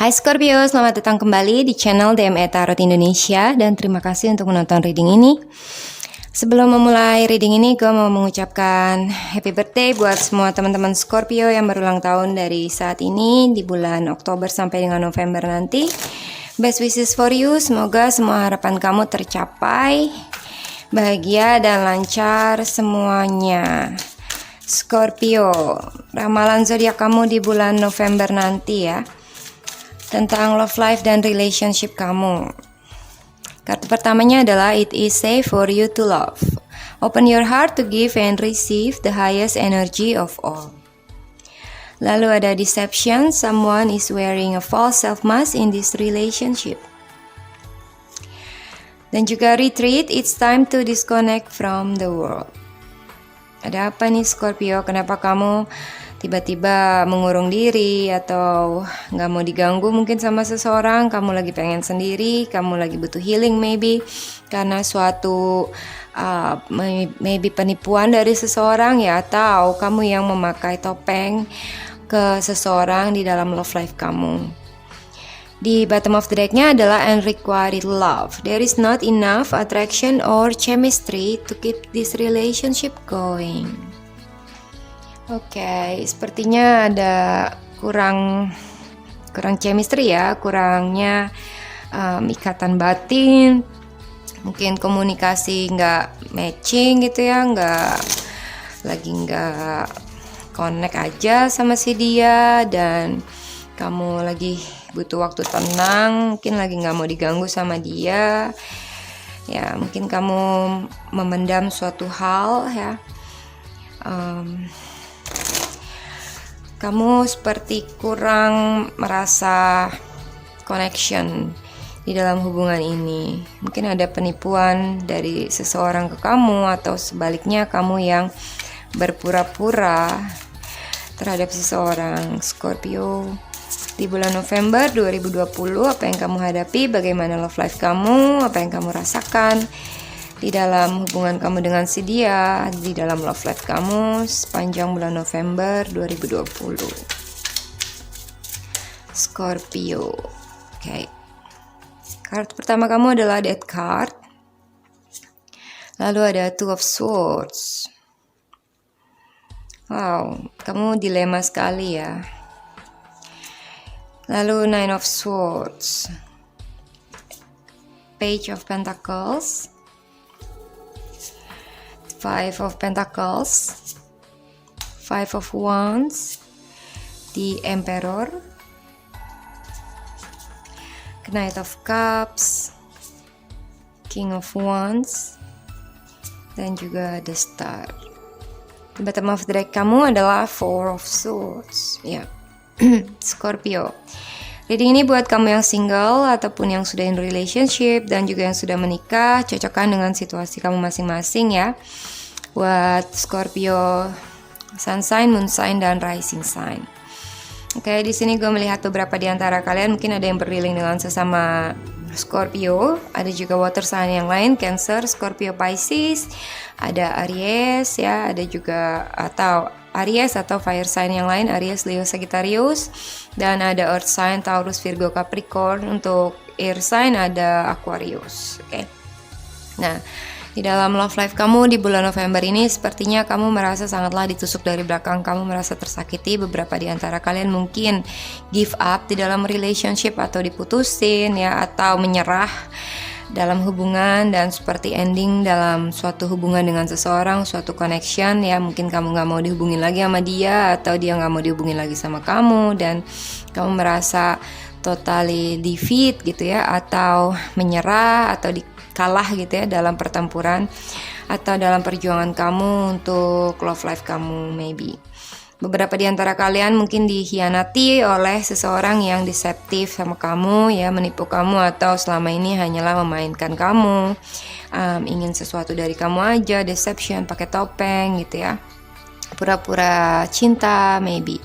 Hai Scorpio, selamat datang kembali di channel DME Tarot Indonesia dan terima kasih untuk menonton reading ini. Sebelum memulai reading ini, gue mau mengucapkan happy birthday buat semua teman-teman Scorpio yang berulang tahun dari saat ini di bulan Oktober sampai dengan November nanti. Best wishes for you, semoga semua harapan kamu tercapai, bahagia dan lancar semuanya. Scorpio, ramalan zodiak kamu di bulan November nanti ya, tentang love life dan relationship kamu. Kartu pertamanya adalah It is safe for you to love. Open your heart to give and receive the highest energy of all. Lalu ada Deception, someone is wearing a false self-mask in this relationship. Dan juga Retreat, it's time to disconnect from the world. Ada apa nih Scorpio? Kenapa kamu tiba-tiba mengurung diri atau nggak mau diganggu mungkin sama seseorang? Kamu lagi pengen sendiri, kamu lagi butuh healing maybe karena suatu maybe penipuan dari seseorang ya, atau kamu yang memakai topeng ke seseorang di dalam love life kamu. Di bottom of the deck-nya adalah Unrequited Love. There is not enough attraction or chemistry to keep this relationship going. Oke, sepertinya ada kurang chemistry ya, kurangnya ikatan batin, mungkin komunikasi nggak matching gitu ya, nggak connect aja sama si dia, dan kamu lagi butuh waktu tenang, mungkin lagi nggak mau diganggu sama dia ya, mungkin kamu memendam suatu hal ya. Kamu seperti kurang merasa connection di dalam hubungan ini. Mungkin ada penipuan dari seseorang ke kamu, atau sebaliknya kamu yang berpura-pura terhadap seseorang. Scorpio, di bulan November 2020, apa yang kamu hadapi, bagaimana love life kamu, apa yang kamu rasakan di dalam hubungan kamu dengan si dia, di dalam love life kamu sepanjang bulan November 2020. Scorpio. Oke. Kartu pertama kamu adalah Death card. Lalu ada Two of Swords. Wow, kamu dilema sekali ya. Lalu Nine of Swords, Page of Pentacles, Five of Pentacles, Five of Wands, the Emperor, Knight of Cups, King of Wands, dan juga The Star. Di bottom of the deck kamu adalah Four of Swords ya. Scorpio, reading ini buat kamu yang single ataupun yang sudah in relationship dan juga yang sudah menikah. Cocokkan dengan situasi kamu masing-masing ya. Buat Scorpio Sun sign, Moon sign, dan Rising sign. Oke, di sini gue melihat beberapa di antara kalian mungkin ada yang berdealing dengan sesama Scorpio. Ada juga water sign yang lain, Cancer, Scorpio, Pisces. Ada Aries ya, ada juga atau Aries atau fire sign yang lain, Aries, Leo, Sagittarius. Dan ada earth sign, Taurus, Virgo, Capricorn. Untuk air sign ada Aquarius. Oke. Nah, di dalam love life kamu di bulan November ini sepertinya kamu merasa sangatlah ditusuk dari belakang. Kamu merasa tersakiti. Beberapa di antara kalian mungkin give up di dalam relationship atau diputusin ya, atau menyerah dalam hubungan dan seperti ending dalam suatu hubungan dengan seseorang, suatu connection ya. Mungkin kamu gak mau dihubungin lagi sama dia, atau dia gak mau dihubungin lagi sama kamu, dan kamu merasa totally defeat gitu ya, atau menyerah, atau kalah gitu ya dalam pertempuran atau dalam perjuangan kamu untuk love life kamu maybe. Beberapa di antara kalian mungkin dikhianati oleh seseorang yang deceptive sama kamu ya, menipu kamu, atau selama ini hanyalah memainkan kamu, ingin sesuatu dari kamu aja, deception, pakai topeng gitu ya, pura-pura cinta maybe.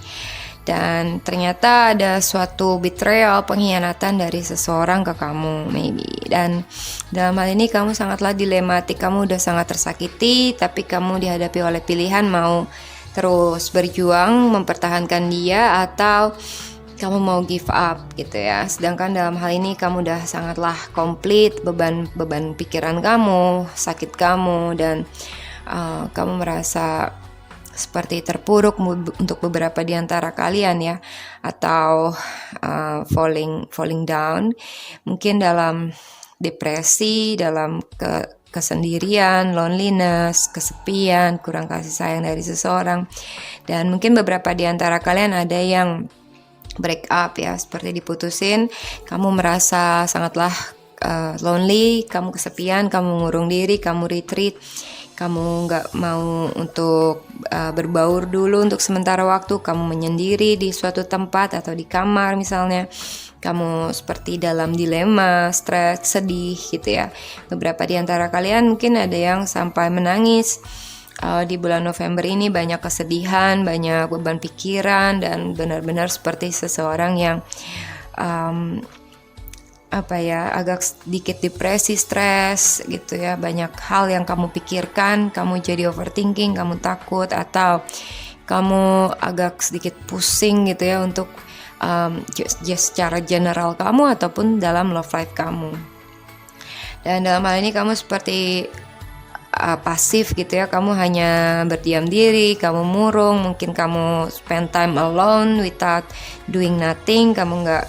Dan ternyata ada suatu betrayal, pengkhianatan dari seseorang ke kamu maybe. Dan dalam hal ini kamu sangatlah dilematik, kamu udah sangat tersakiti, tapi kamu dihadapi oleh pilihan mau terus berjuang mempertahankan dia atau kamu mau give up gitu ya. Sedangkan dalam hal ini kamu udah sangatlah komplit, beban pikiran kamu, sakit kamu, dan kamu merasa seperti terpuruk untuk beberapa di antara kalian ya, atau falling down, mungkin dalam depresi, dalam kesendirian, loneliness, kesepian, kurang kasih sayang dari seseorang. Dan mungkin beberapa di antara kalian ada yang break up ya, seperti diputusin, kamu merasa sangatlah lonely, kamu kesepian, kamu ngurung diri, kamu retreat, kamu nggak mau untuk berbaur dulu untuk sementara waktu, kamu menyendiri di suatu tempat atau di kamar misalnya, kamu seperti dalam dilema, stres, sedih gitu ya. Beberapa di antara kalian mungkin ada yang sampai menangis. Di bulan November ini banyak kesedihan, banyak beban pikiran, dan benar-benar seperti seseorang yang agak sedikit depresi, stres gitu ya. Banyak hal yang kamu pikirkan, kamu jadi overthinking, kamu takut, atau kamu agak sedikit pusing gitu ya untuk secara general kamu ataupun dalam love life kamu. Dan dalam hal ini kamu seperti pasif gitu ya, kamu hanya berdiam diri, kamu murung, mungkin kamu spend time alone without doing nothing, kamu nggak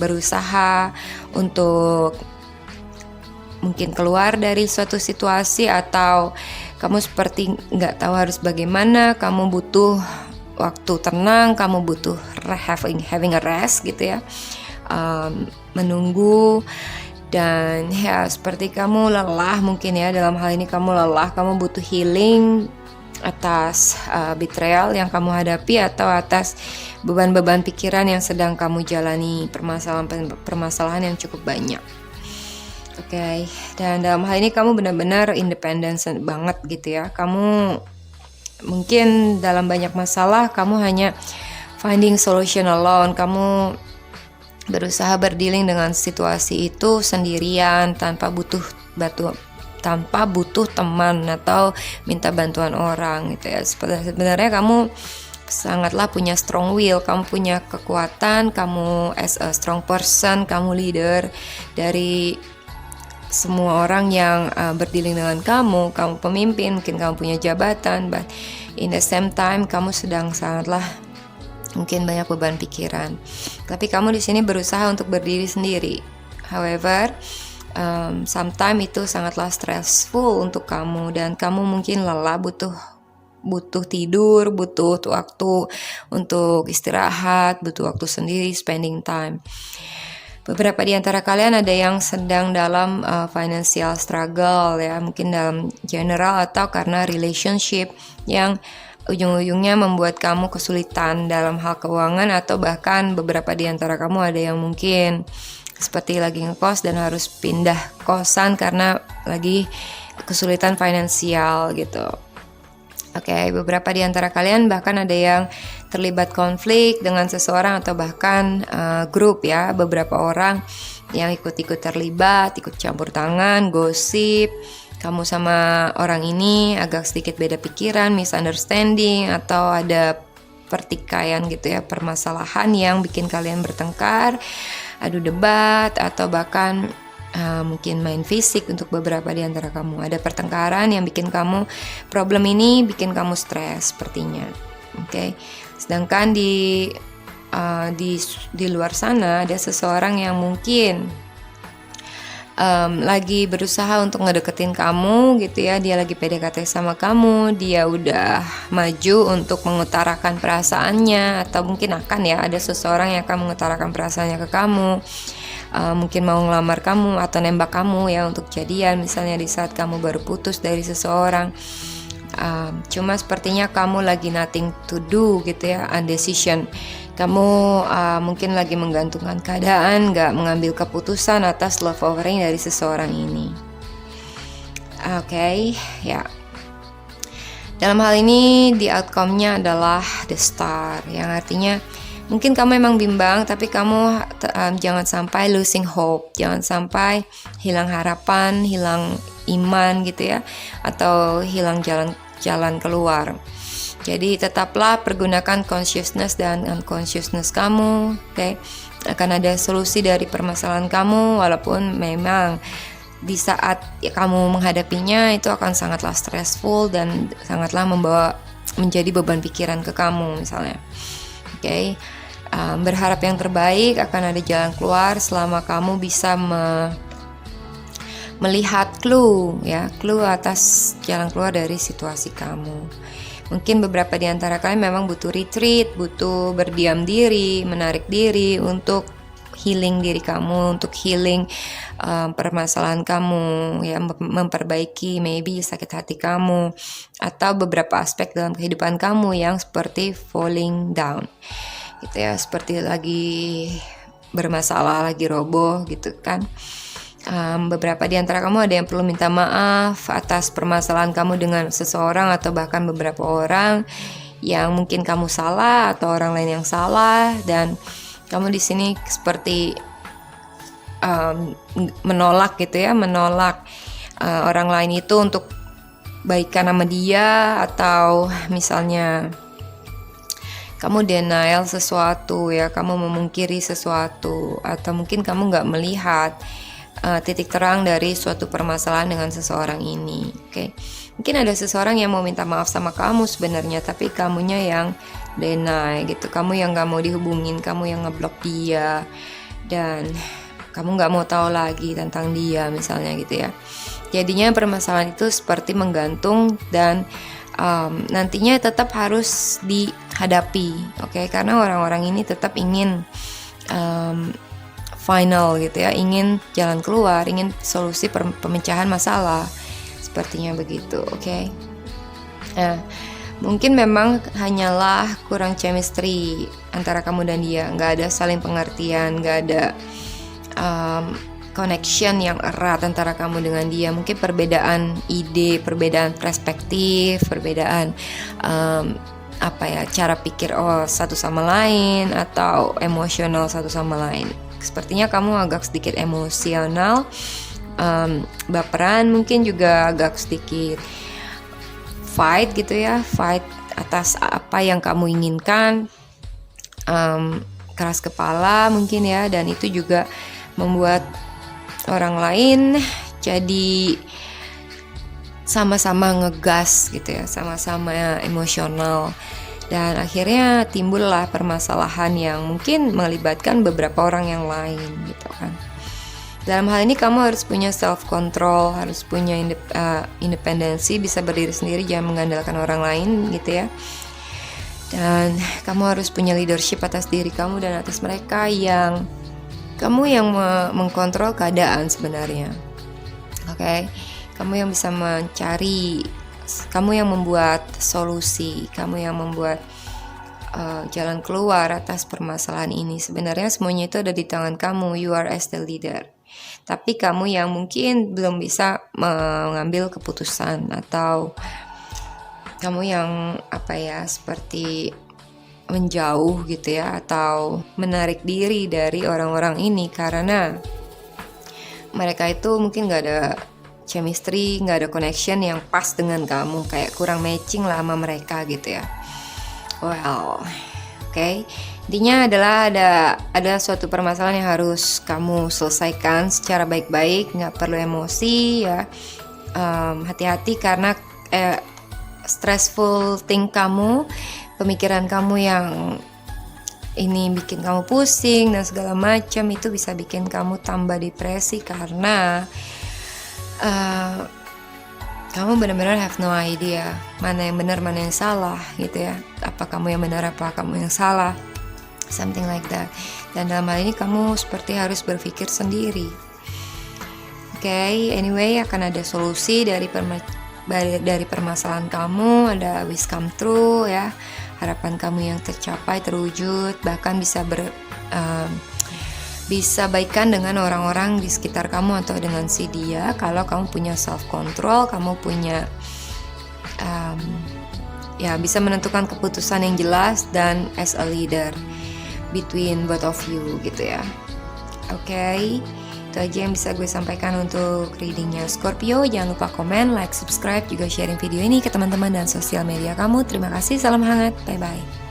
berusaha untuk mungkin keluar dari suatu situasi, atau kamu seperti nggak tahu harus bagaimana, kamu butuh waktu tenang, kamu butuh having a rest gitu ya, menunggu. Dan ya seperti kamu lelah mungkin ya, dalam hal ini kamu lelah, kamu butuh healing atas betrayal yang kamu hadapi, atau atas beban-beban pikiran yang sedang kamu jalani, permasalahan yang cukup banyak. Oke. Dan dalam hal ini kamu benar-benar independen banget gitu ya. Kamu mungkin dalam banyak masalah kamu hanya finding solution alone, kamu berusaha berdealing dengan situasi itu sendirian tanpa butuh teman atau minta bantuan orang gitu ya. Sebenarnya kamu sangatlah punya strong will, kamu punya kekuatan, kamu as a strong person, kamu leader dari semua orang yang berdealing dengan kamu pemimpin, mungkin kamu punya jabatan, but in the same time kamu sedang sangatlah mungkin banyak beban pikiran. Tapi kamu di sini berusaha untuk berdiri sendiri. However, sometimes itu sangatlah stressful untuk kamu, dan kamu mungkin lelah, butuh tidur, butuh waktu untuk istirahat, butuh waktu sendiri, spending time. Beberapa di antara kalian ada yang sedang dalam financial struggle ya, mungkin dalam general atau karena relationship yang ujung-ujungnya membuat kamu kesulitan dalam hal keuangan, atau bahkan beberapa di antara kamu ada yang mungkin seperti lagi ngekos dan harus pindah kosan karena lagi kesulitan finansial gitu. Oke, beberapa di antara kalian bahkan ada yang terlibat konflik dengan seseorang, atau bahkan grup ya, beberapa orang yang ikut terlibat, ikut campur tangan, gosip. Kamu sama orang ini agak sedikit beda pikiran, misunderstanding, atau ada pertikaian gitu ya, permasalahan yang bikin kalian bertengkar, adu debat, atau bahkan mungkin main fisik untuk beberapa di antara kamu. Ada pertengkaran yang bikin kamu, problem ini bikin kamu stres sepertinya. Oke. Sedangkan di luar sana ada seseorang yang mungkin lagi berusaha untuk ngedeketin kamu gitu ya. Dia lagi PDKT sama kamu, dia udah maju untuk mengutarakan perasaannya, atau mungkin akan ya ada seseorang yang akan mengutarakan perasaannya ke kamu, mungkin mau ngelamar kamu atau nembak kamu ya untuk jadian, misalnya di saat kamu baru putus dari seseorang. Cuma sepertinya kamu lagi nothing to do gitu ya, undecision. Kamu mungkin lagi menggantungkan keadaan, gak mengambil keputusan atas love offering dari seseorang ini. Oke, ya. Dalam hal ini, the outcome-nya adalah the star, yang artinya mungkin kamu memang bimbang, tapi kamu jangan sampai losing hope, jangan sampai hilang harapan, hilang iman gitu ya, atau hilang jalan keluar. Jadi tetaplah pergunakan consciousness dan unconsciousness kamu, oke? Akan ada solusi dari permasalahan kamu, walaupun memang di saat kamu menghadapinya itu akan sangatlah stressful dan sangatlah menjadi beban pikiran ke kamu misalnya, oke? Berharap yang terbaik, akan ada jalan keluar selama kamu bisa melihat clue atas jalan keluar dari situasi kamu. Mungkin beberapa di antara kalian memang butuh retreat, butuh berdiam diri, menarik diri untuk healing diri kamu, untuk healing permasalahan kamu, ya, memperbaiki maybe sakit hati kamu atau beberapa aspek dalam kehidupan kamu yang seperti falling down, gitu ya, seperti lagi bermasalah, lagi roboh, gitu kan. Beberapa di antara kamu ada yang perlu minta maaf atas permasalahan kamu dengan seseorang atau bahkan beberapa orang yang mungkin kamu salah atau orang lain yang salah, dan kamu di sini seperti menolak gitu ya, menolak orang lain itu untuk baikan sama dia, atau misalnya kamu denial sesuatu ya, kamu memungkiri sesuatu, atau mungkin kamu nggak melihat titik terang dari suatu permasalahan dengan seseorang ini, oke? Mungkin ada seseorang yang mau minta maaf sama kamu sebenarnya, tapi kamunya yang deny gitu, kamu yang nggak mau dihubungin, kamu yang ngeblok dia, dan kamu nggak mau tahu lagi tentang dia misalnya gitu ya. Jadinya permasalahan itu seperti menggantung dan nantinya tetap harus dihadapi, oke? Karena orang-orang ini tetap ingin final gitu ya, ingin jalan keluar, ingin solusi pemecahan masalah, sepertinya begitu, oke? Nah, mungkin memang hanyalah kurang chemistry antara kamu dan dia, nggak ada saling pengertian, nggak ada connection yang erat antara kamu dengan dia. Mungkin perbedaan ide, perbedaan perspektif, perbedaan cara pikir satu sama lain, atau emosional satu sama lain. Sepertinya kamu agak sedikit emosional, baperan, mungkin juga agak sedikit fight gitu ya, fight atas apa yang kamu inginkan, keras kepala mungkin ya, dan itu juga membuat orang lain jadi sama-sama ngegas gitu ya, sama-sama emosional. Dan akhirnya timbullah permasalahan yang mungkin melibatkan beberapa orang yang lain gitu kan. Dalam hal ini kamu harus punya self control, harus punya independensi, bisa berdiri sendiri, jangan mengandalkan orang lain gitu ya. Dan kamu harus punya leadership atas diri kamu dan atas mereka, yang kamu yang mengkontrol keadaan sebenarnya. Oke? Kamu yang bisa mencari, kamu yang membuat solusi, kamu yang membuat jalan keluar atas permasalahan ini. Sebenarnya semuanya itu ada di tangan kamu. You are as the leader. Tapi kamu yang mungkin belum bisa mengambil keputusan, atau kamu yang seperti menjauh gitu ya, atau menarik diri dari orang-orang ini karena mereka itu mungkin gak ada chemistry, gak ada connection yang pas dengan kamu, kayak kurang matching lah sama mereka gitu ya. Well, oke. Intinya adalah ada suatu permasalahan yang harus kamu selesaikan secara baik-baik, nggak perlu emosi ya. Hati-hati karena stressful thing kamu, pemikiran kamu yang ini bikin kamu pusing dan segala macam, itu bisa bikin kamu tambah depresi karena kamu benar-benar have no idea mana yang benar, mana yang salah gitu ya. Apa kamu yang benar, apa kamu yang salah, something like that. Dan dalam hal ini kamu seperti harus berpikir sendiri. Oke, anyway, akan ada solusi dari permasalahan kamu, ada wish come true ya. Harapan kamu yang tercapai, terwujud, bahkan bisa baikan dengan orang-orang di sekitar kamu atau dengan si dia. Kalau kamu punya self control, kamu punya bisa menentukan keputusan yang jelas dan as a leader between both of you gitu ya. Oke. Itu aja yang bisa gue sampaikan untuk readingnya Scorpio. Jangan lupa komen, like, subscribe, juga sharing video ini ke teman-teman dan sosial media kamu. Terima kasih, salam hangat, bye-bye.